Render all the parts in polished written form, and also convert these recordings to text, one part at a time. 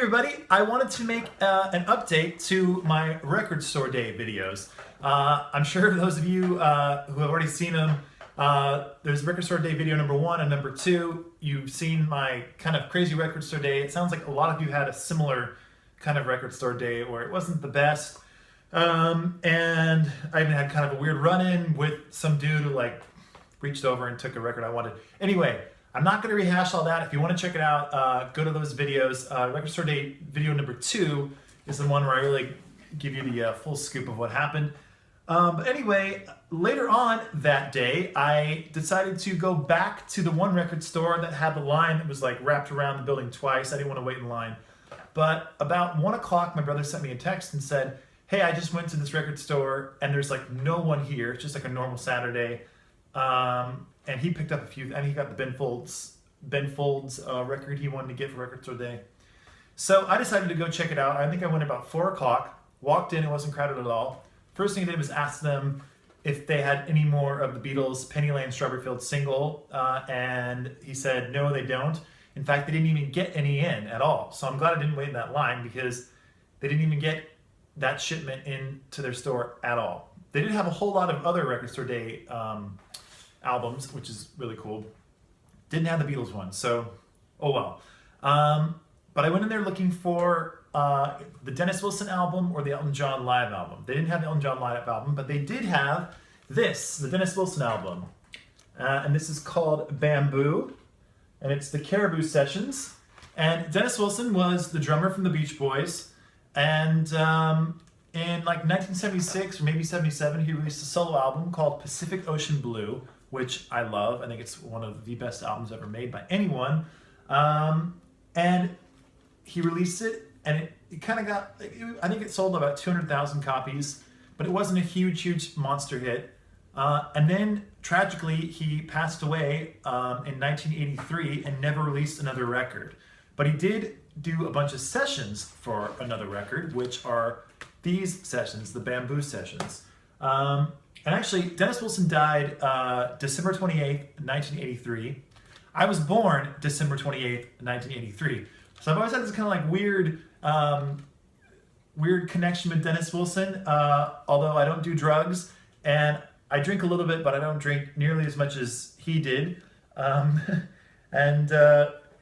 everybody, I wanted to make an update to my Record Store Day videos. I'm sure those of you who have already seen them, there's Record Store Day video number 1 and number 2. You've seen my kind of crazy Record Store Day. It sounds like a lot of you had a similar kind of Record Store Day where it wasn't the best. And I even had kind of a weird run-in with some dude who like reached over and took a record I wanted. Anyway, I'm not going to rehash all that. If you want to check it out, go to those videos. Record Store Day video number 2 is the one where I really give you the full scoop of what happened. But anyway, later on that day, I decided to go back to the one record store that had the line that was like wrapped around the building twice. I didn't want to wait in line. But about 1 o'clock, my brother sent me a text and said, hey, I just went to this record store and there's like no one here. It's just like a normal Saturday. And he picked up a few, and he got the Ben Folds record he wanted to get for Record Store Day. So I decided to go check it out. I think I went about 4 o'clock, walked in, it wasn't crowded at all. First thing I did was ask them if they had any more of the Beatles' Penny Lane Strawberry Fields single, and he said, no, they don't. In fact, they didn't even get any in at all. So I'm glad I didn't wait in that line because they didn't even get that shipment into their store at all. They did have a whole lot of other Record Store Day albums, which is really cool. Didn't have the Beatles one, so oh well. But I went in there looking for the Dennis Wilson album or the Elton John live album. They didn't have the Elton John live album, but they did have this, the Dennis Wilson album. And this is called Bamboo, and it's the Caribou Sessions. And Dennis Wilson was the drummer from the Beach Boys, and in like 1976 or maybe 77, he released a solo album called Pacific Ocean Blue, which I love. I think it's one of the best albums ever made by anyone. And he released it, and it kind of got, I think it sold about 200,000 copies, but it wasn't a huge monster hit. And then, tragically, he passed away in 1983 and never released another record. But he did do a bunch of sessions for another record, which are these sessions, the Bamboo Sessions. And actually, Dennis Wilson died December 28th, 1983. I was born December 28th, 1983. So I've always had this kind of like weird connection with Dennis Wilson, although I don't do drugs. And I drink a little bit, but I don't drink nearly as much as he did.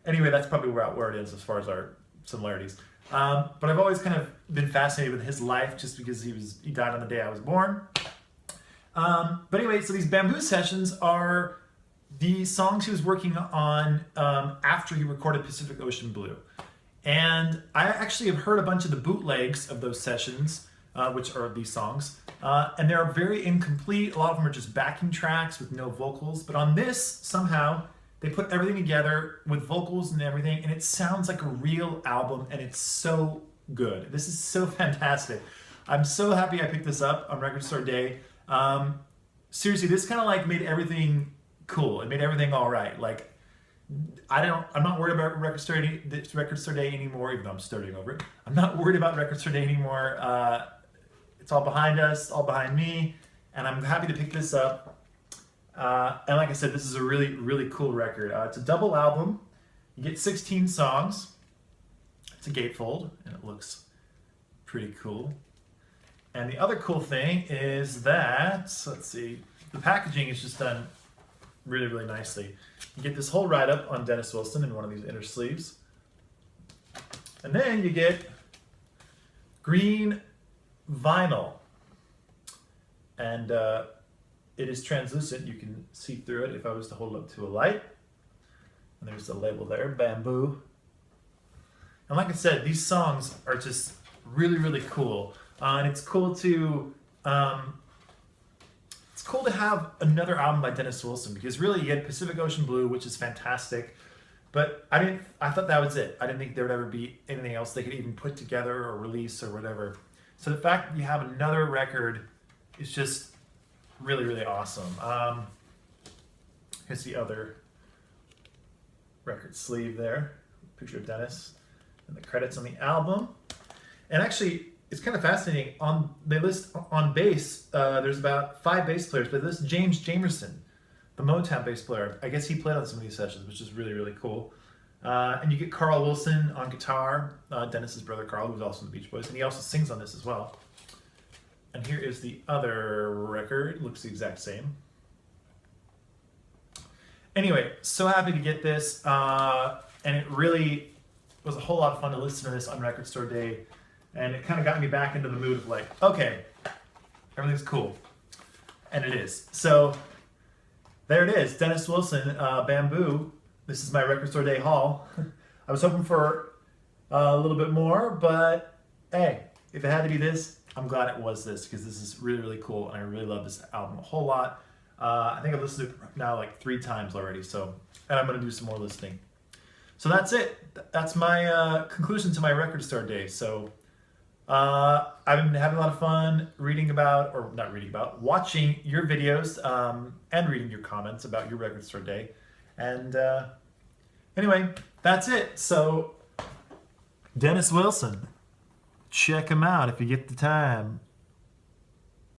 Anyway, that's probably where it is as far as our similarities. But I've always kind of been fascinated with his life just because he died on the day I was born. But anyway, so these Bamboo Sessions are the songs he was working on after he recorded Pacific Ocean Blue. And I actually have heard a bunch of the bootlegs of those sessions, which are these songs, and they're very incomplete. A lot of them are just backing tracks with no vocals. But on this, somehow, they put everything together with vocals and everything, and it sounds like a real album, and it's so good. This is so fantastic. I'm so happy I picked this up on Record Store Day. Seriously, this kind of like made everything cool. It made everything all right. Like, I'm not worried about Record Store Day anymore, even though I'm starting over it. I'm not worried about Record Store Day anymore. It's all behind us, all behind me, and I'm happy to pick this up. And like I said, this is a really cool record. It's a double album. You get 16 songs. It's a gatefold, and it looks pretty cool. And the other cool thing is that, let's see, the packaging is just done really nicely. You get this whole write-up on Dennis Wilson in one of these inner sleeves. And then you get green vinyl. And it is translucent. You can see through it if I was to hold it up to a light. And there's the label there, Bamboo. And like I said, these songs are just really cool. And it's cool to have another album by Dennis Wilson, because really you had Pacific Ocean Blue, which is fantastic, but I thought that was it. I didn't think there would ever be anything else they could even put together or release or whatever. So the fact that you have another record is just really awesome. Here's the other record sleeve there, picture of Dennis, and the credits on the album. And actually, it's kind of fascinating. They list on bass, there's about 5 bass players, but this James Jamerson, the Motown bass player, I guess he played on some of these sessions, which is really cool. And you get Carl Wilson on guitar, Dennis's brother Carl, who's also in the Beach Boys, and he also sings on this as well. And here is the other record. Looks the exact same. Anyway, so happy to get this, and it really was a whole lot of fun to listen to this on Record Store Day, and it kind of got me back into the mood of like, okay, everything's cool, and it is. So there it is, Dennis Wilson, Bamboo. This is my Record Store Day haul. I was hoping for a little bit more, but hey, if it had to be this, I'm glad it was this, because this is really, really cool, and I really love this album a whole lot. I think I've listened to it now like 3 times already, so, and I'm going to do some more listening. So that's it. That's my conclusion to my Record Store Day. So I've been having a lot of fun watching your videos and reading your comments about your Record Store Day. And anyway, that's it. So Dennis Wilson, check him out if you get the time.